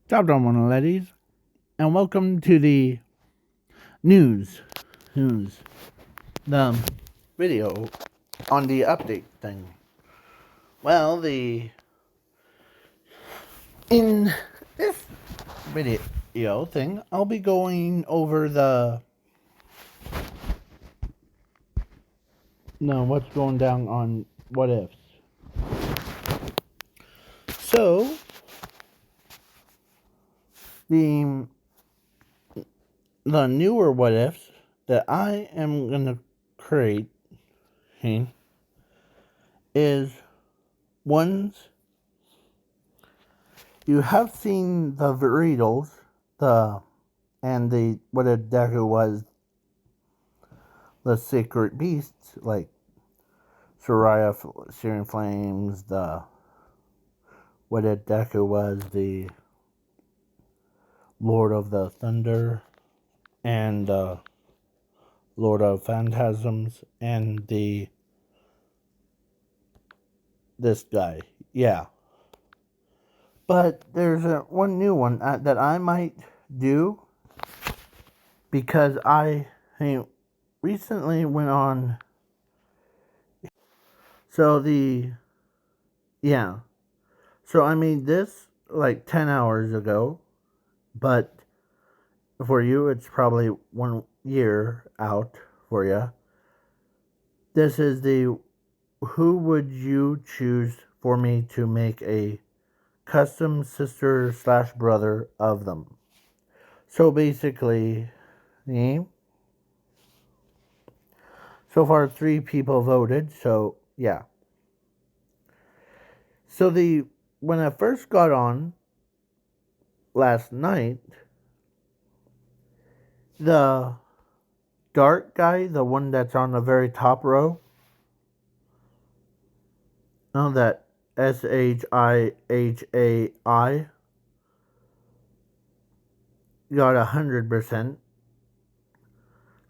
Job done, ladies, and welcome to the news. News. The video on the update thing. Well, in this video thing, I'll be going over what's going down on what ifs. So the the newer what ifs that I am gonna create is ones you have seen the Veritos, the what a Deku was the secret beasts like Soraya, Searing Flames, the what a Deku was the Lord of the Thunder, and Lord of Phantasms, and this guy. Yeah. But there's one new one that I might do because I recently went on. So So I made this like 10 hours ago, but for you, it's probably 1 year out for you. This is the who would you choose for me to make a custom sister slash brother of them? So basically, so far 3 people voted. So yeah. So when I first got on last night, the dark guy, the one that's on the very top row, that SHIHAI got 100%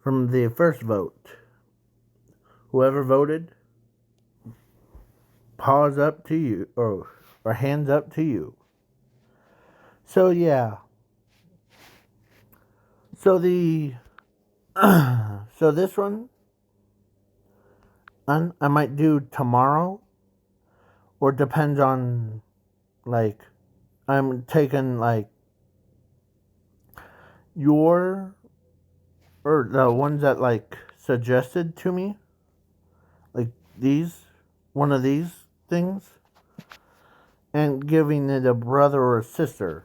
from the first vote. Whoever voted, paws up to you, or hands up to you. So yeah. So so this one, I might do tomorrow, or depends on, like, I'm taking like your or the ones that like suggested to me, like one of these things, and giving it a brother or a sister.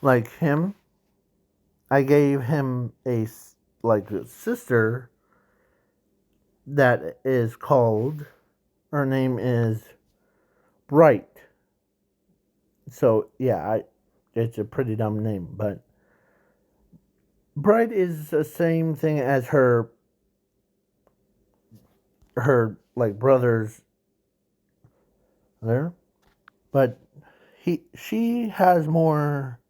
Like him, I gave him a sister that is called. Her name is Bright. So yeah, it's a pretty dumb name, but Bright is the same thing as her like brothers there, but she has more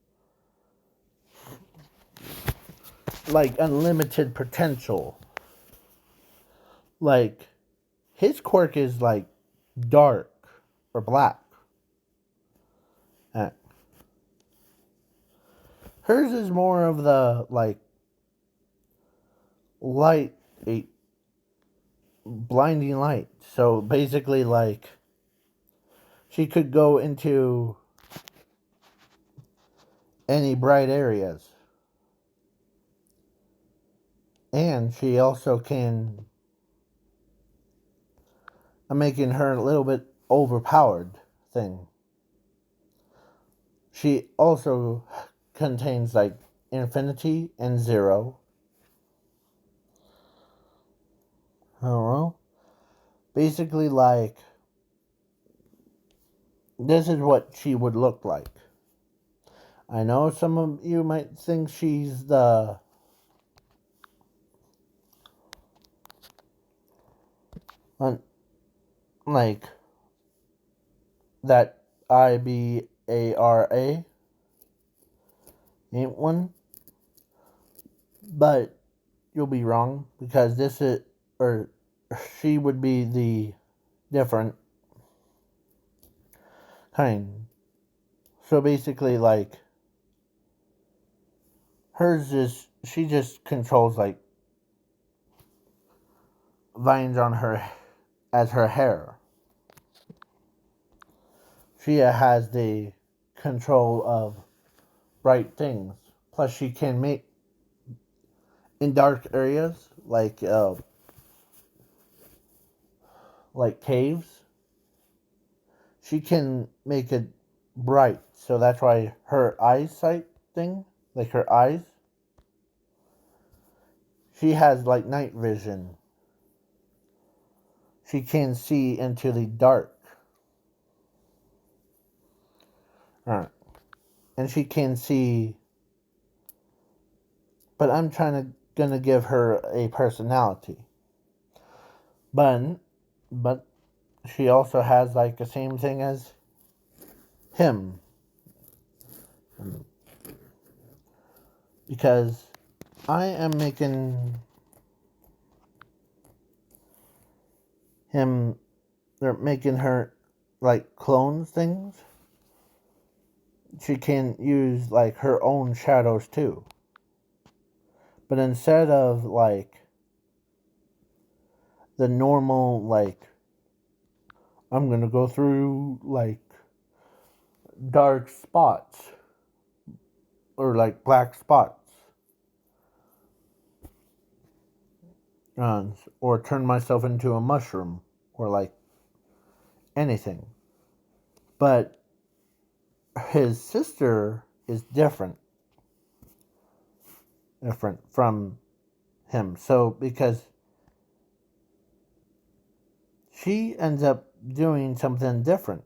like unlimited potential. Like his quirk is like dark or black. Uh, Hers is more of the like light, a blinding light. So basically, like she could go into any bright areas, and she also can. I'm making her a little bit overpowered thing. She also contains like infinity and zero. I don't know. Basically, like, this is what she would look like. I know some of you might think she's the like that IBARA ain't one, but you'll be wrong because this is or she would be the different kind. So basically, like, hers is, she just controls, like, vines on her, as her hair. She has the control of bright things. Plus, she can make, in dark areas, like caves, she can make it bright. So that's why her eyesight thing, like her eyes, she has like night vision. She can see into the dark. Alright. And she can see, but I'm gonna give her a personality. But she also has like the same thing as him. Because I am making him, they're making her like clones things. She can use like her own shadows too. But instead of like the normal, like, I'm gonna go through like dark spots or like black spots, or turn myself into a mushroom or like anything. But his sister is different from him. So because she ends up doing something different.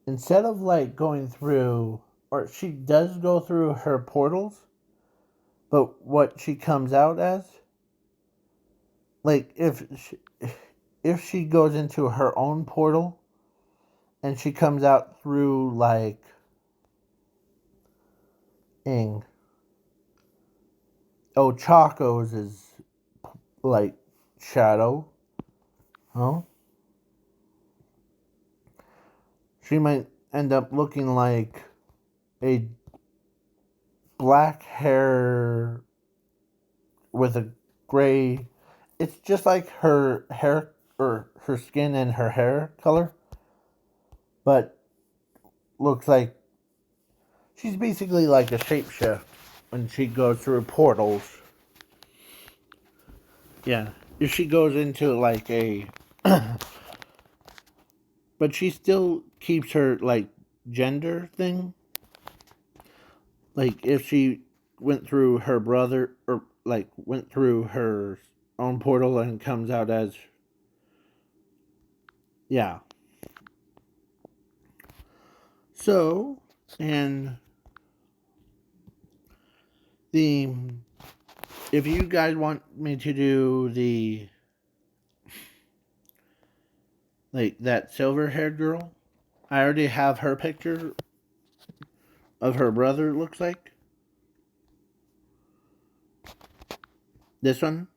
Instead of like going through, or she does go through her portals, but what she comes out as, like if she goes into her own portal and she comes out through like Ing, Chaco's is like shadow, huh? She might end up looking like a black hair with a gray. It's just like her hair or her skin and her hair color, but looks like she's basically like a shapeshift when she goes through portals. Yeah, if she goes into like a, but she still keeps her like gender thing. Like if she went through her brother or like went through her own portal and comes out as, yeah. So, and the, if you guys want me to do the, like that silver haired girl, I already have her picture of her brother, it looks like. This one.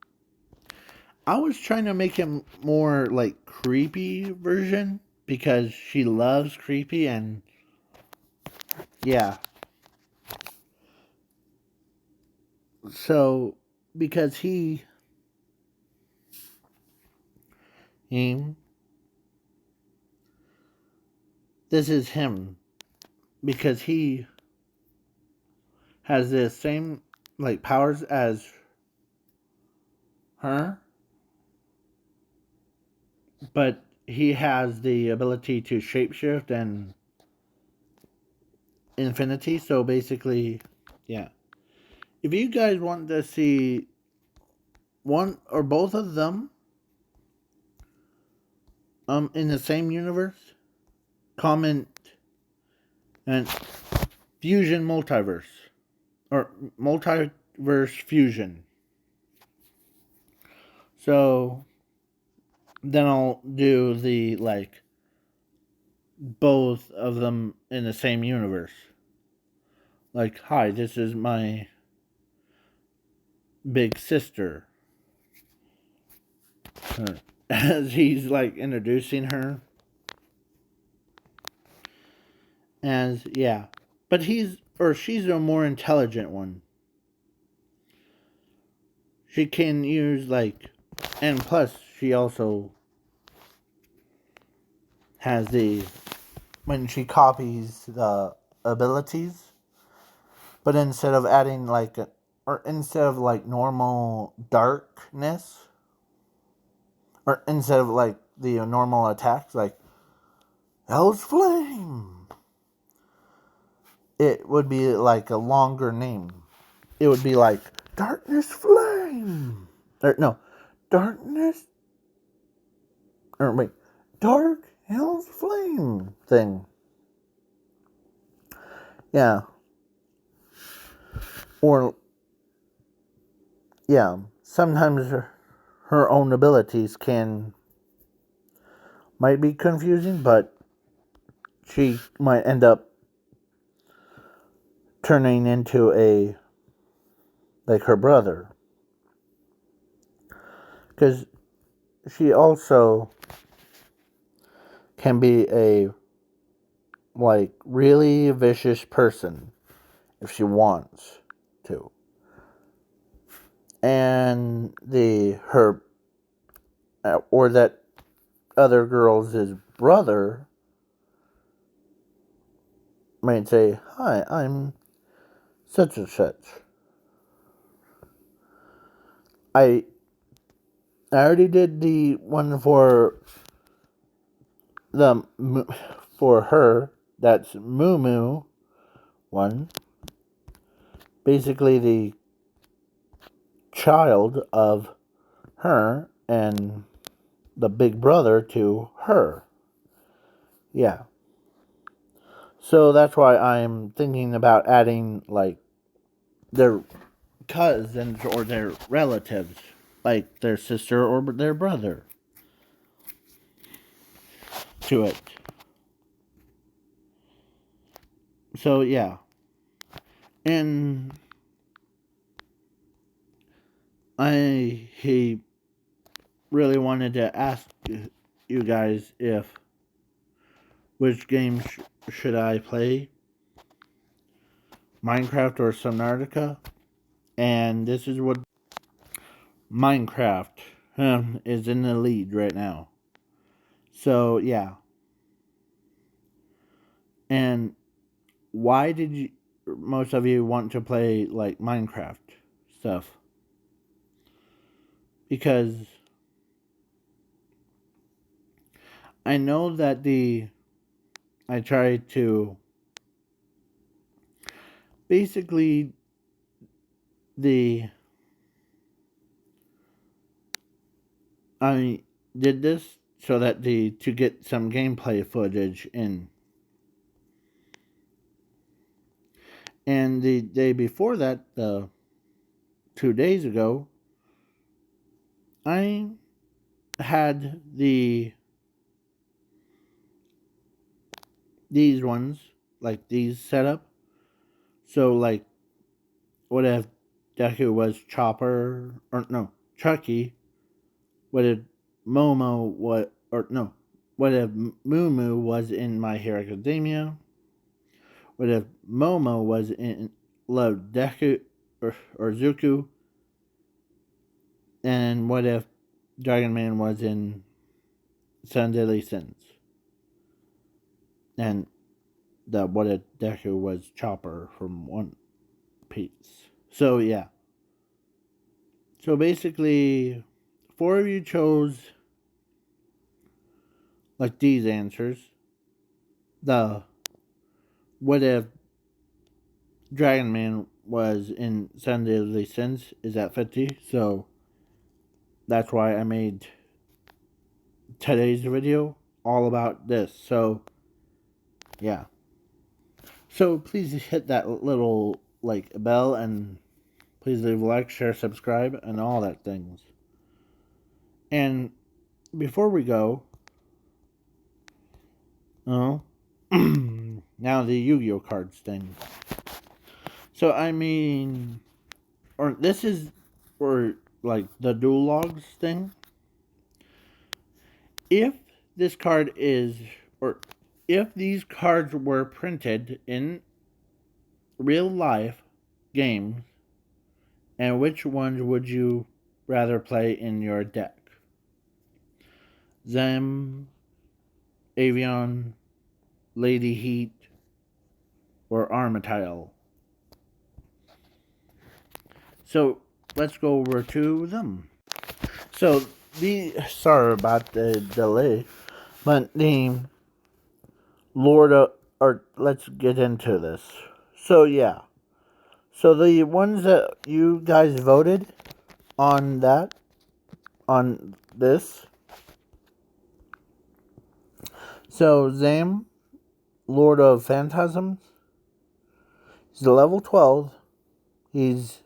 I was trying to make him more like creepy version because she loves creepy, and yeah. So because he this is him because he has the same like powers as her, but he has the ability to shapeshift and infinity. So basically, yeah. If you guys want to see one or both of them in the same universe, comment and fusion multiverse or multiverse fusion. So then I'll do the like both of them in the same universe. Like, hi, this is my big sister. As he's like introducing her. as, yeah. But she's a more intelligent one. She can use, like, and plus, she also has when she copies the abilities, but instead of adding, like, or instead of, like, normal darkness, or instead of, like, the normal attacks, like, Hell's Flame, it would be, like, a longer name. It would be, like, Darkness Flame. Or, no, Darkness, or wait, Dark Hell's Flame thing. Yeah. Or, yeah, sometimes her own abilities might be confusing, but she might end up turning into like her brother. Because she also can be a, like, really vicious person if she wants to. And her, or that other girl's brother might say, "Hi, I'm such and such. I already did the one the for her. That's Moo Moo one. Basically, the child of her and the big brother to her. Yeah. So that's why I'm thinking about adding, like, their cousins or their relatives, like their sister or their brother, to it. So, yeah. And he really wanted to ask you guys if which game should I play, Minecraft or Subnautica, and this is what Minecraft is in the lead right now. So, yeah. And why did most of you want to play, like, Minecraft stuff? Because I know that I tried to basically the I did this so that to get some gameplay footage in. And the day before that, 2 days ago, I had these ones, like, these set up. So, like, what if Deku was Chopper, or no, Chucky? What if Momo what if Moo Moo was in My Hero Academia? What if Momo was in Love Deku or Zuko? And what if Dragon Man was in Seven Deadly Sins? And what if Deku was Chopper from One Piece? So, yeah. So basically, 4 of you chose, like, these answers. The what if Dragon Man was in Seven Deadly Sins is at 50. So that's why I made today's video all about this. So, yeah. So please hit that little, like, bell, and please leave a like, share, subscribe, and all that things. And before we go, now the Yu-Gi-Oh cards thing. So, I mean, or this is, or, like, the dual logs thing. If this card is, or If these cards were printed in real life games, and which ones would you rather play in your deck? Zem, Avian, Lady Heat, or Armatile? So let's go over to them. So sorry about the delay, but the Lord of, or let's get into this. So yeah, so the ones that you guys voted on on this. So Zam, Lord of Phantasms, he's a level 12. He's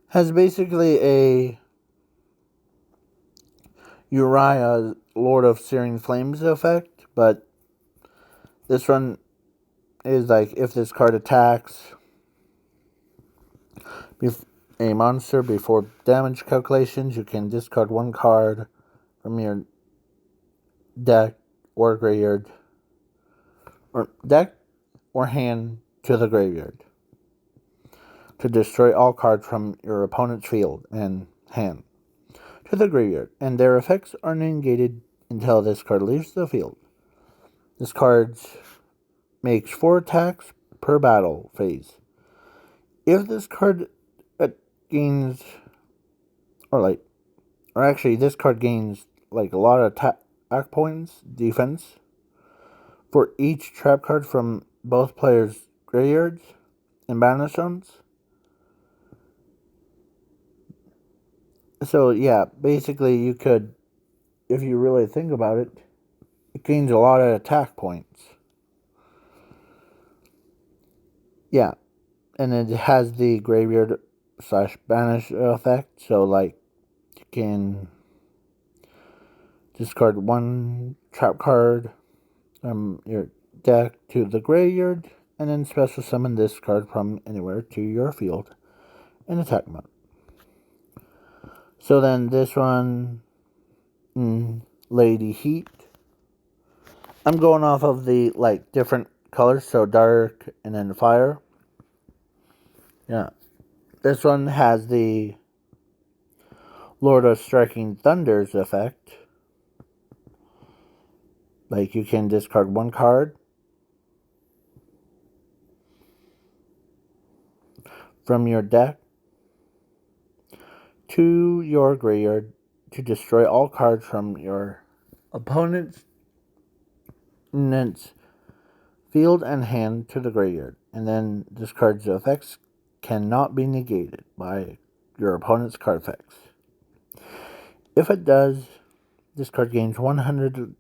has basically a Uriah, Lord of Searing Flames effect, but this one is like if this card attacks a monster before damage calculations, you can discard one card from your deck or graveyard, or deck or hand to the graveyard to destroy all cards from your opponent's field and hand to the graveyard, and their effects are negated until this card leaves the field. This card makes 4 attacks per battle phase. If this card gains, or actually, this card gains like a lot of attack points, defense, for each trap card from both players' graveyards and banish zones. So yeah, basically you could, if you really think about it, it gains a lot of attack points. Yeah, and it has the graveyard / banish effect, so like you can discard one trap card from your deck to the graveyard, and then special summon this card from anywhere to your field in attack mode. So then this one, Lady Heat. I'm going off of the like different colors, so dark and then fire. Yeah. This one has the Lord of Striking Thunders effect. Like you can discard one card from your deck to your graveyard to destroy all cards from your opponent's field and hand to the graveyard. And then this card's effects cannot be negated by your opponent's card effects. If it does, this card gains 1000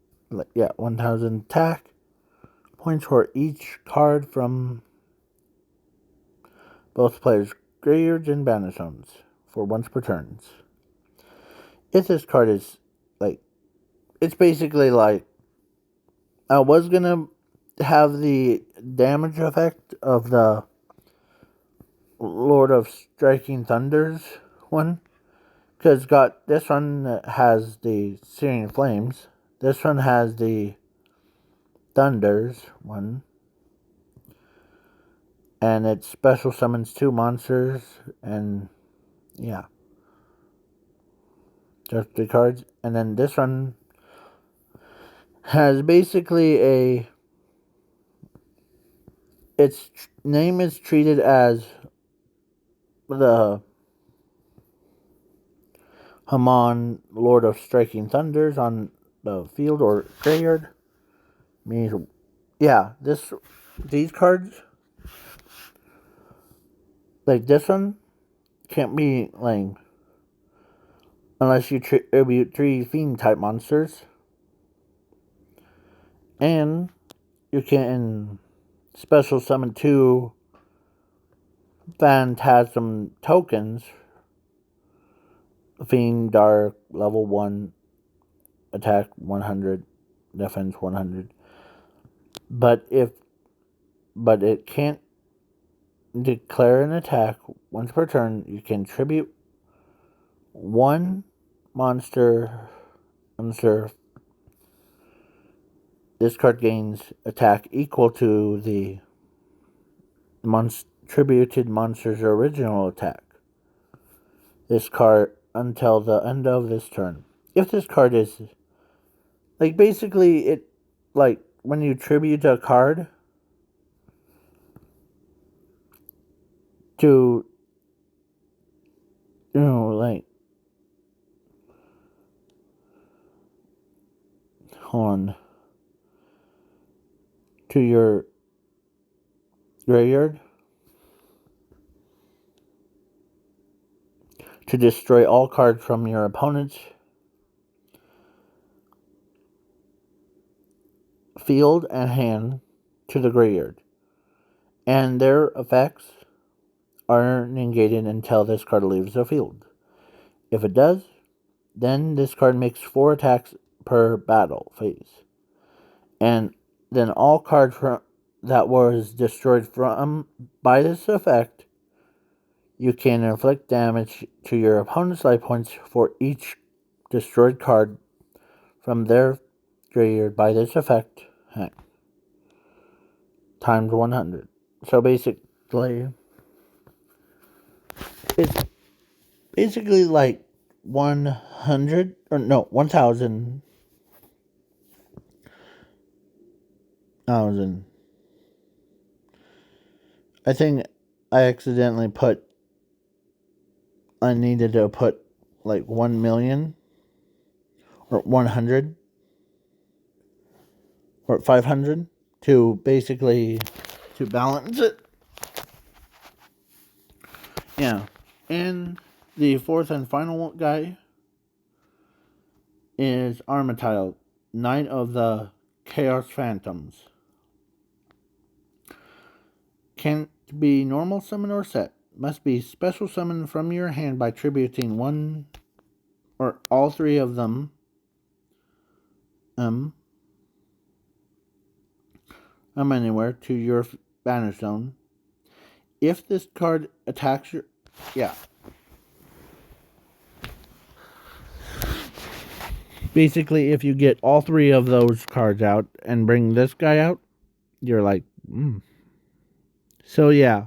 attack points for each card from both players' graveyards and banish zones for once per turn. If this card is like, it's basically like, I was gonna have the damage effect of the Lord of Striking Thunders one, because got this one has the Searing Flames, this one has the Thunders one, and it special summons 2 monsters, and yeah, just 3 cards. And then this one has basically its name is treated as the Haman, Lord of Striking Thunders, on the field or graveyard. Means, yeah, these cards, like this one, can't be like unless you tribute 3 Fiend type monsters, and you can special summon 2 Phantasm tokens. Fiend Dark, level 1, attack 100, defense 100. But it can't declare an attack once per turn. You can tribute 1 monster this card gains attack equal to the attributed monster's original attack. This card until the end of this turn. If this card is like basically it like when you tribute a card to like hold on to your graveyard to destroy all cards from your opponent's field and hand to the graveyard, and their effects are negated until this card leaves the field. If it does, then this card makes 4 attacks per battle phase, and then all cards that was destroyed by this effect, you can inflict damage to your opponent's life points for each destroyed card from their graveyard by this effect times 100. So basically, it's basically like 100 or no 1,000. I think I needed to put like 1 million or 100 or 500 to basically to balance it. Yeah. And the fourth and final guy is Armityle, Knight of the Chaos Phantoms. Can't be normal summon or set. Must be special summon from your hand by tributing one or all 3 of them. Anywhere to your banner zone. If this card attacks your... Yeah. Basically, if you get all 3 of those cards out and bring this guy out, you're like, So, yeah.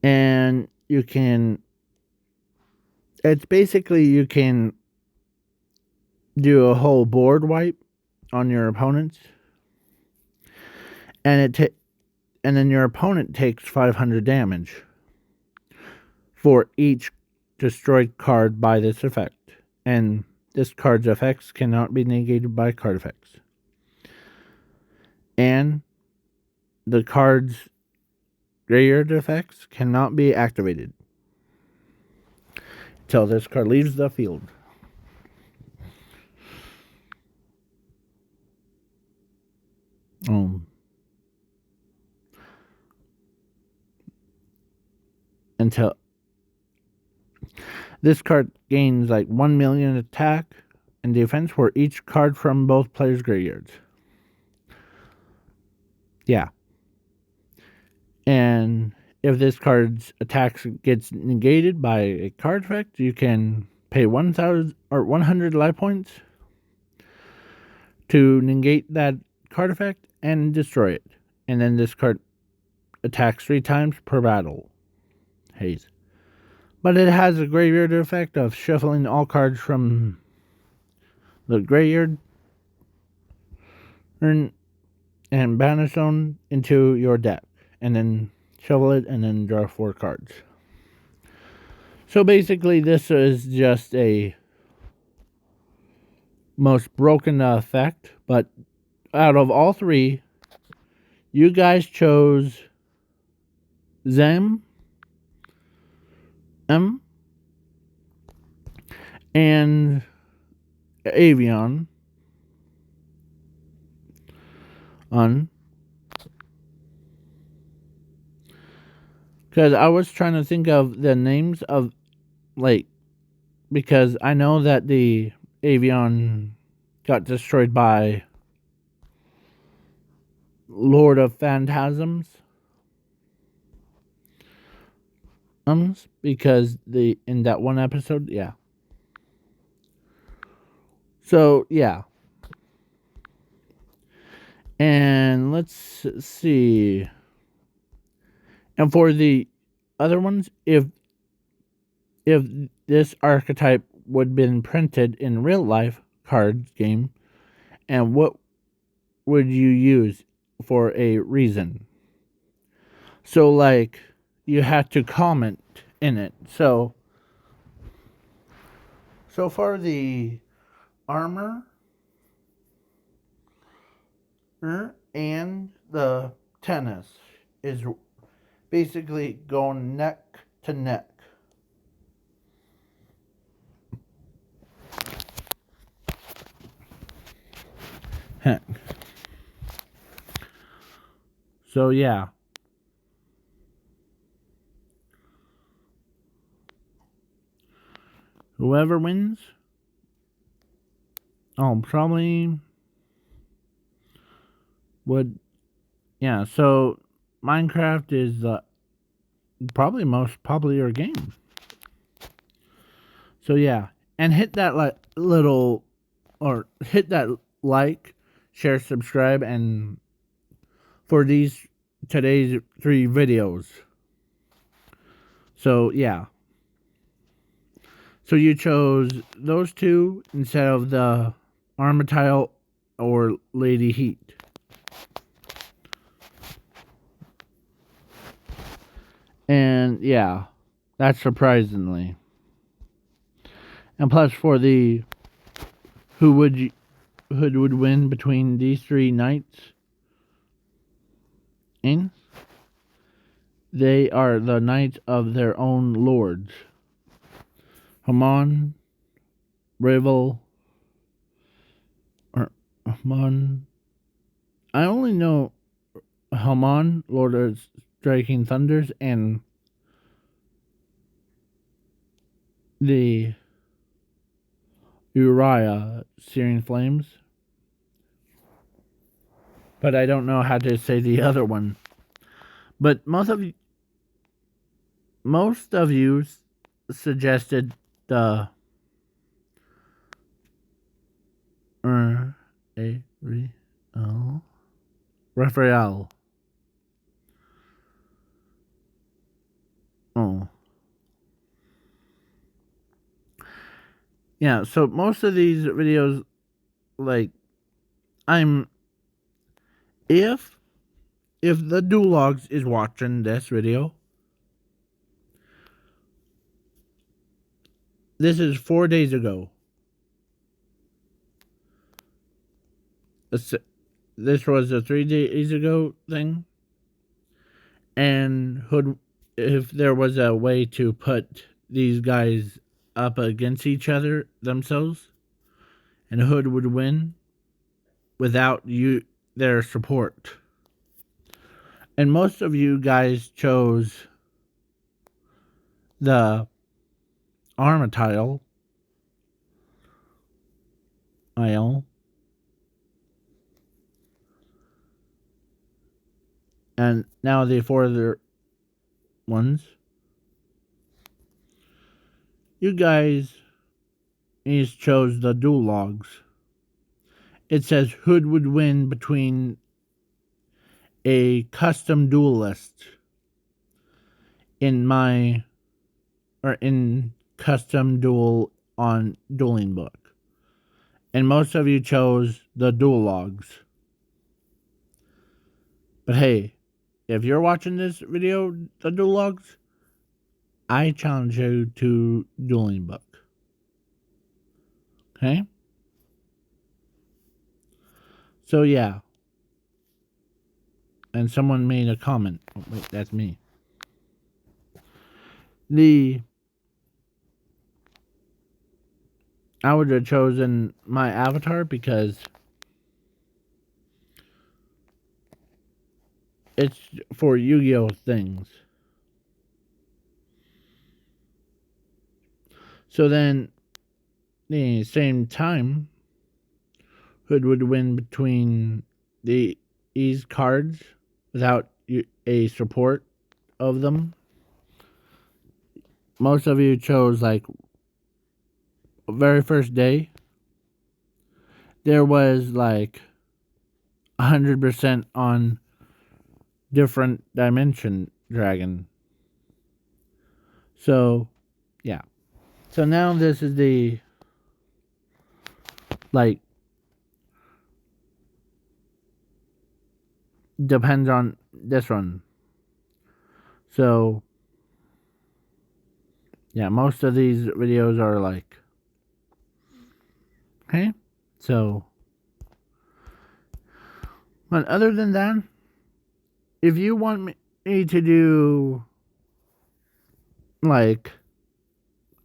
And you can... It's basically you can do a whole board wipe on your opponents. And then your opponent takes 500 damage for each destroyed card by this effect. And this card's effects cannot be negated by card effects. And the card's graveyard effects cannot be activated until this card leaves the field. Until this card gains like 1 million attack and defense for each card from both players' graveyards. Yeah. And if this card's attacks gets negated by a card effect, you can pay 1,000 or 100 life points to negate that card effect and destroy it. And then this card attacks 3 times per battle. Haze. But it has a graveyard effect of shuffling all cards from the graveyard and banner zone into your deck. And then shuffle it and then draw 4 cards. So basically this is just a most broken effect. But out of all 3, you guys chose Zem, and Avian because I was trying to think of the names of because I know that the Avian got destroyed by Lord of Phantasms. Because in that one episode, yeah. So, yeah. And let's see. And for the other ones, if this archetype would been printed in real life card game, and what would you use for a reason? So like you had to comment in it. So for the armor and the tennis is basically going neck to neck. Heck. So yeah. Whoever wins, probably would. Yeah, so Minecraft is the probably most popular game. So yeah, and hit that little, or hit that like, share, subscribe, and for today's 3 videos. So yeah. So you chose those 2 instead of the Armatile or Lady Heat. And yeah, that's surprisingly. And plus for the who would win between these 3 knights in, they are the knights of their own lords. Haman, Rival, or Haman. I only know Haman, Lord of Striking Thunders, and the Uriah, Searing Flames. But I don't know how to say the other one. But most of you suggested the Raphael. Oh. Yeah, so most of these videos, like, if the Duologs is watching this video, this is 4 days ago. This was a 3 days ago thing. And if there was a way to put these guys up against each other themselves, and Hood would win without their support. And most of you guys chose the Armatile Isle. And now the 4 other ones. You guys each chose the Duologs. It says Hood would win between a custom duelist in custom duel on Dueling Book. And most of you chose the Duologs. But hey, if you're watching this video, the Duologs, I challenge you to Dueling Book. Okay? So yeah. And someone made a comment. Oh, wait, that's me. I would have chosen my avatar because it's for Yu-Gi-Oh things. So then, the same time, Hood would win between these cards without a support of them. Most of you chose like very first day. There was like 100% on different dimension dragon. So, yeah. So now this is the, like, depends on this one. So, yeah, most of these videos are like, okay. So, but other than that, if you want me to do like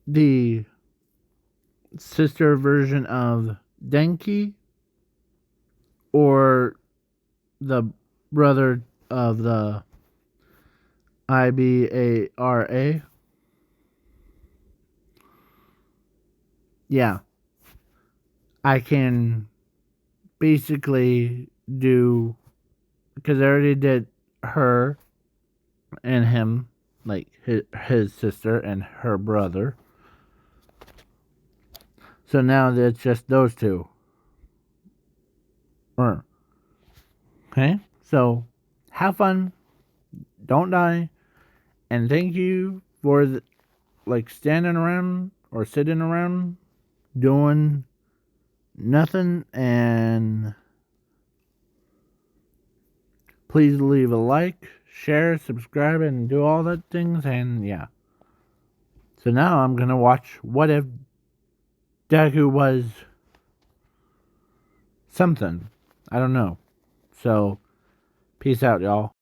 the sister version of Denki or the brother of the Ibara, yeah, I can basically do, because I already did her and him, like his sister and her brother. So now it's just those two. Okay, so have fun, don't die, and thank you for like standing around or sitting around doing nothing. And please leave a like, share, subscribe, and do all that things. And yeah. So now I'm gonna watch What If Deku Was Something. I don't know. So peace out, y'all.